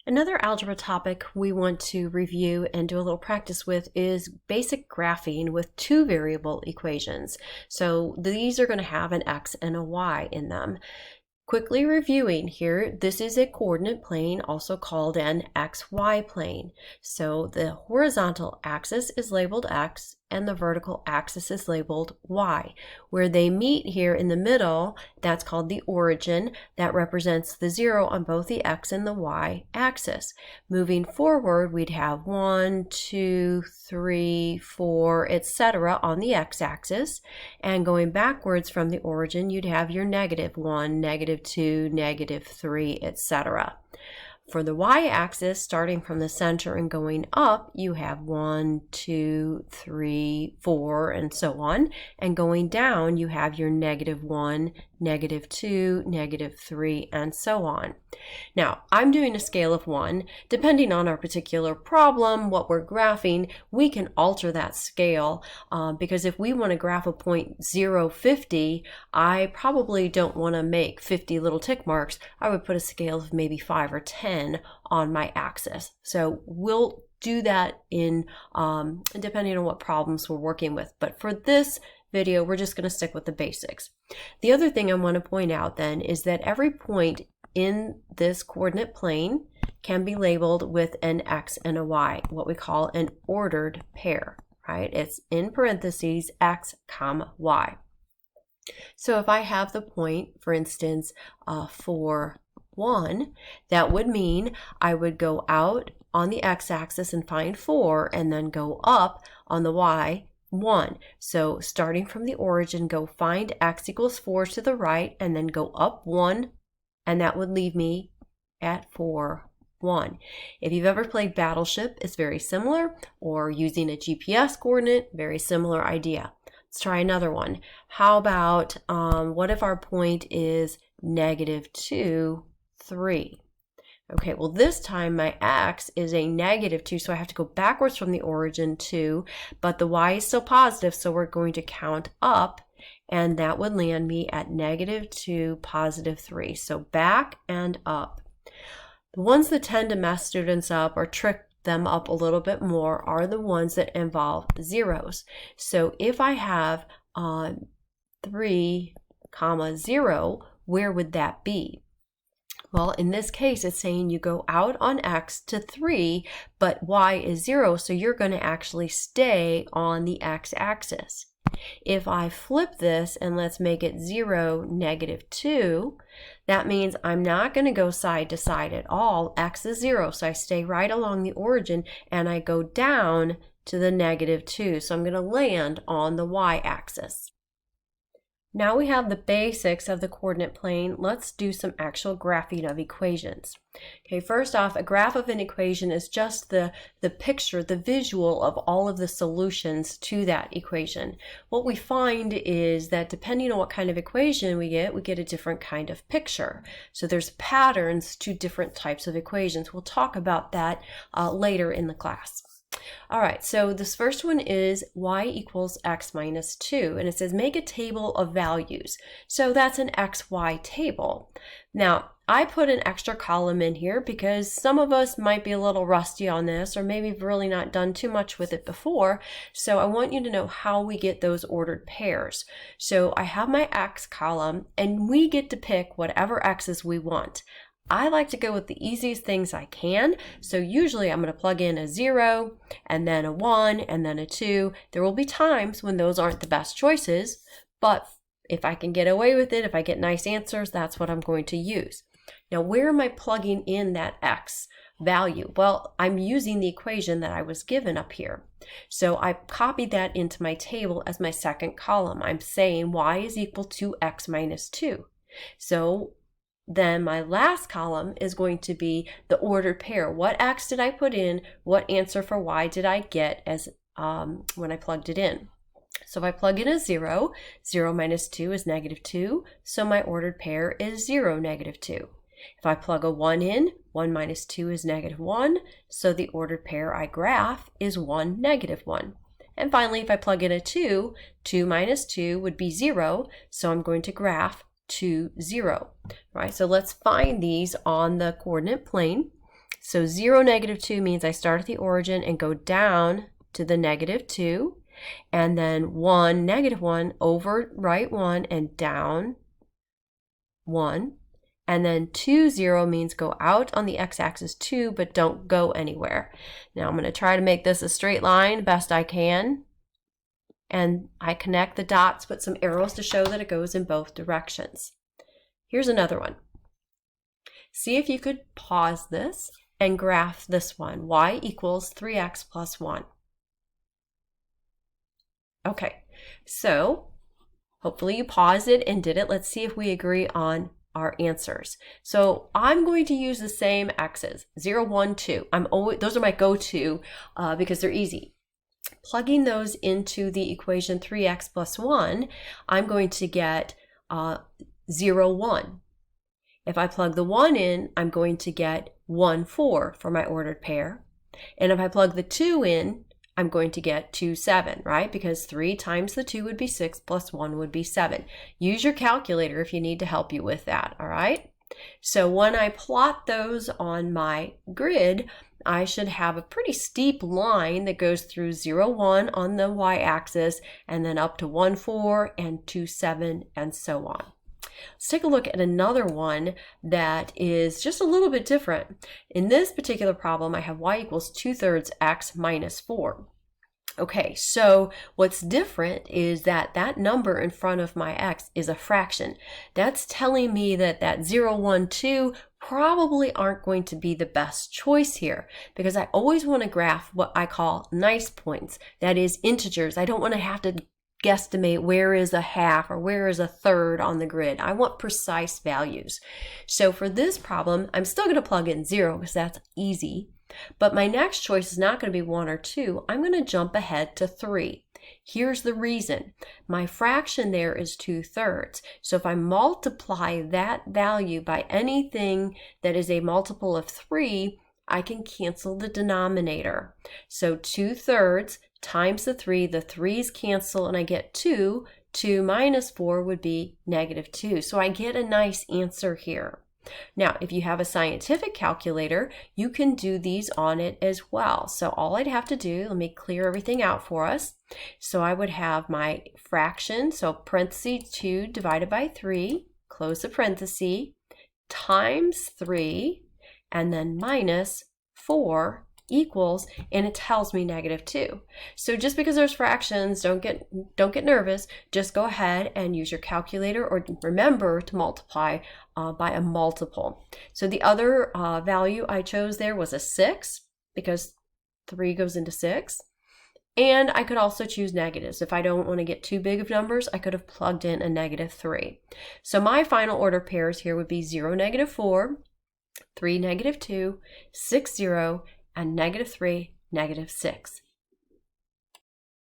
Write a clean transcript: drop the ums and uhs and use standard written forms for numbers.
Another algebra topic we want to review and do a little practice with is basic graphing with two variable equations. So these are going to have an x and a y in them. Quickly reviewing here, this is a coordinate plane, also called an xy plane. So the horizontal axis is labeled x and the vertical axis is labeled y. Where they meet here in the middle, that's called the origin. That represents the 0 on both the x and the y axis. Moving forward, we'd have 1, 2, 3, 4, etc. on the x-axis. And going backwards from the origin, you'd have your -1, -2, -3, etc. For the y-axis, starting from the center and going up, you have 1, 2, 3, 4, and so on. And going down, you have your -1, -2, -3, and so on. Now, I'm doing a scale of 1. Depending on our particular problem, what we're graphing, we can alter that scale because if we want to graph a point 0, 50, I probably don't want to make 50 little tick marks. I would put a scale of maybe 5 or 10 on my axis. So we'll do that in depending on what problems we're working with. But for this video, we're just going to stick with the basics. The other thing I want to point out then is that every point in this coordinate plane can be labeled with an x and a y, what we call an ordered pair, right? It's in parentheses x, comma, y. So if I have the point, for instance, 4, 1, that would mean I would go out on the x-axis and find 4 and then go up on the y, 1. So starting from the origin, go find x equals 4 to the right and then go up 1, and that would leave me at 4, 1. If you've ever played Battleship, it's very similar, or using a GPS coordinate, very similar idea. Let's try another one. How about, what if our point is -2, 3? Okay, well this time my x is a -2, so I have to go backwards from the origin 2, but the y is still positive, so we're going to count up, and that would land me at -2, +3. So back and up. The ones that tend to mess students up or trick them up a little bit more are the ones that involve zeros. So if I have 3, 0, where would that be? Well, in this case, it's saying you go out on x to 3, but y is 0, so you're going to actually stay on the x-axis. If I flip this and let's make it 0, -2, that means I'm not going to go side to side at all. X is 0, so I stay right along the origin and I go down to the -2. So I'm going to land on the y-axis. Now we have the basics of the coordinate plane. Let's do some actual graphing of equations. Okay, first off, a graph of an equation is just the picture, the visual of all of the solutions to that equation. What we find is that depending on what kind of equation we get a different kind of picture. So there's patterns to different types of equations. We'll talk about that later in the class. All right, so this first one is y equals x minus 2, and it says make a table of values. So that's an xy table. Now, I put an extra column in here because some of us might be a little rusty on this, or maybe have really not done too much with it before. So I want you to know how we get those ordered pairs. So I have my x column, and we get to pick whatever x's we want. I like to go with the easiest things I can, so usually I'm going to plug in a 0, and then a 1, and then a 2. There will be times when those aren't the best choices, but if I can get away with it, if I get nice answers, that's what I'm going to use. Now, where am I plugging in that x value? Well, I'm using the equation that I was given up here. So I copied that into my table as my second column. I'm saying y is equal to x minus 2. So then my last column is going to be the ordered pair. What x did I put in? What answer for y did I get as when I plugged it in? So if I plug in a 0, 0 minus 2 is -2, so my ordered pair is 0, -2. If I plug a 1 in, 1 minus 2 is -1, so the ordered pair I graph is 1, -1. And finally, if I plug in a 2, 2 minus 2 would be 0, so I'm going to graph 2, 0. Right, so let's find these on the coordinate plane. So 0, negative 2 means I start at the origin and go down to the negative 2, and then 1, negative 1, over right 1 and down 1. And then 2, 0 means go out on the x-axis 2, but don't go anywhere. Now I'm going to try to make this a straight line best I can. And I connect the dots, put some arrows to show that it goes in both directions. Here's another one. See if you could pause this and graph this one. Y equals 3x plus 1. Okay, so hopefully you paused it and did it. Let's see if we agree on our answers. So I'm going to use the same x's, 0, 1, 2. Those are my go-to because they're easy. Plugging those into the equation 3x plus 1, I'm going to get 0, 1. If I plug the 1 in, I'm going to get 1, 4 for my ordered pair. And if I plug the 2 in, I'm going to get 2, 7, right? Because 3 times the 2 would be 6 plus 1 would be 7. Use your calculator if you need to help you with that, all right? So when I plot those on my grid, I should have a pretty steep line that goes through 0, 1 on the y-axis and then up to 1, 4 and 2, 7 and so on. Let's take a look at another one that is just a little bit different. In this particular problem, I have y equals 2/3 x minus 4. Okay, so what's different is that that number in front of my x is a fraction. That's telling me that 0, 1, 2 probably aren't going to be the best choice here because I always want to graph what I call nice points. That is integers. I don't want to have to guesstimate where is a half or where is a third on the grid. I want precise values. So for this problem, I'm still going to plug in 0 because that's easy. But my next choice is not going to be 1 or 2. I'm going to jump ahead to 3. Here's the reason. My fraction there is 2/3. So if I multiply that value by anything that is a multiple of 3, I can cancel the denominator. So 2/3 times the 3's cancel and I get 2. 2 minus 4 would be negative 2. So I get a nice answer here. Now, if you have a scientific calculator, you can do these on it as well. So all I'd have to do, let me clear everything out for us. So I would have my fraction, so parentheses 2 divided by 3, close the parenthesis, times 3, and then minus 4 equals, and it tells me negative 2. So just because there's fractions, don't get nervous. Just go ahead and use your calculator or remember to multiply by a multiple. So the other value I chose there was a 6 because 3 goes into 6. And I could also choose negatives. If I don't want to get too big of numbers, I could have plugged in a negative 3. So my final order pairs here would be 0, negative 4, 3, negative 2, 6, 0, and negative 3, negative 6.